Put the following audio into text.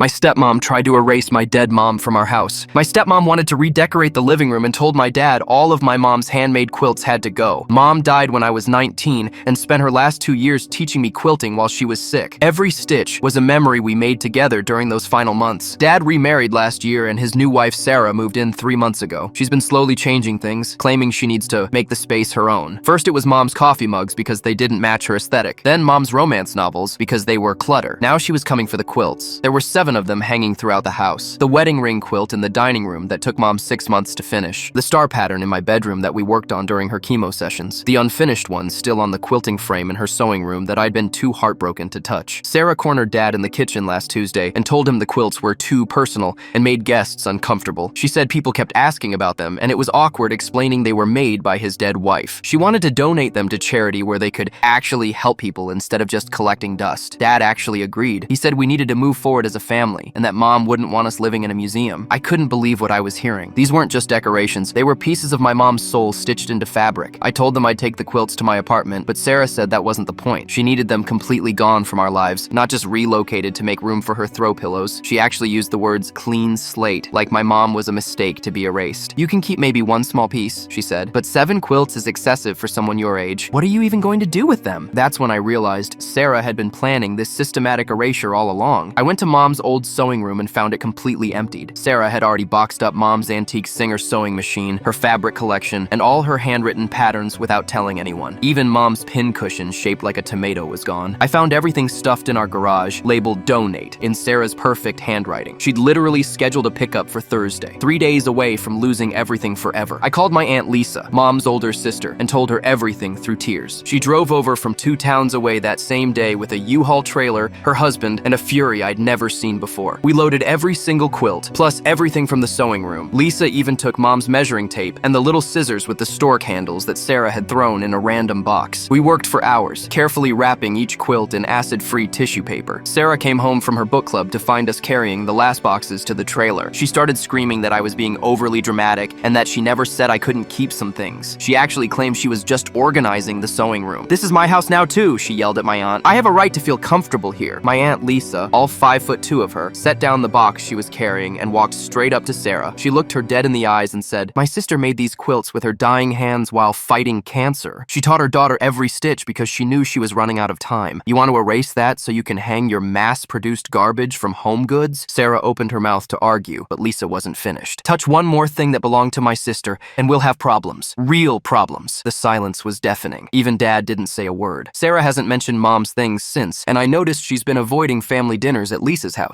My stepmom tried to erase my dead mom from our house. My stepmom wanted to redecorate the living room and told my dad all of my mom's handmade quilts had to go. Mom died when I was 19 and spent her last 2 years teaching me quilting while she was sick. Every stitch was a memory we made together during those final months. Dad remarried last year and his new wife Sarah moved in 3 months ago. She's been slowly changing things, claiming she needs to make the space her own. First it was mom's coffee mugs because they didn't match her aesthetic. Then mom's romance novels because they were clutter. Now she was coming for the quilts. There were 7 of them hanging throughout the house. The wedding ring quilt in the dining room that took mom 6 months to finish. The star pattern in my bedroom that we worked on during her chemo sessions. The unfinished one still on the quilting frame in her sewing room that I'd been too heartbroken to touch. Sarah cornered Dad in the kitchen last Tuesday and told him the quilts were too personal and made guests uncomfortable. She said people kept asking about them and it was awkward explaining they were made by his dead wife. She wanted to donate them to charity where they could actually help people instead of just collecting dust. Dad actually agreed. He said we needed to move forward as a family and that mom wouldn't want us living in a museum. I couldn't believe what I was hearing. These weren't just decorations. They were pieces of my mom's soul stitched into fabric. I told them I'd take the quilts to my apartment, but Sarah said that wasn't the point. She needed them completely gone from our lives, not just relocated to make room for her throw pillows. She actually used the words clean slate, like my mom was a mistake to be erased. You can keep maybe one small piece, she said, but 7 quilts is excessive for someone your age. What are you even going to do with them? That's when I realized Sarah had been planning this systematic erasure all along. I went to mom's old sewing room and found it completely emptied. Sarah had already boxed up mom's antique Singer sewing machine, her fabric collection, and all her handwritten patterns without telling anyone. Even mom's pin cushion shaped like a tomato was gone. I found everything stuffed in our garage, labeled donate, in Sarah's perfect handwriting. She'd literally scheduled a pickup for Thursday, 3 days away from losing everything forever. I called my Aunt Lisa, mom's older sister, and told her everything through tears. She drove over from 2 towns away that same day with a U-Haul trailer, her husband, and a Fury I'd never seen before. We loaded every single quilt, plus everything from the sewing room. Lisa even took mom's measuring tape and the little scissors with the stork handles that Sarah had thrown in a random box. We worked for hours, carefully wrapping each quilt in acid-free tissue paper. Sarah came home from her book club to find us carrying the last boxes to the trailer. She started screaming that I was being overly dramatic and that she never said I couldn't keep some things. She actually claimed she was just organizing the sewing room. "This is my house now too," she yelled at my aunt. "I have a right to feel comfortable here." My Aunt Lisa, all 5'2" of her, set down the box she was carrying and walked straight up to Sarah. She looked her dead in the eyes and said, "My sister made these quilts with her dying hands while fighting cancer. She taught her daughter every stitch because she knew she was running out of time. You want to erase that so you can hang your mass-produced garbage from Home Goods?" Sarah opened her mouth to argue, but Lisa wasn't finished. "Touch one more thing that belonged to my sister, and we'll have problems. Real problems." The silence was deafening. Even Dad didn't say a word. Sarah hasn't mentioned mom's things since, and I noticed she's been avoiding family dinners at Lisa's house.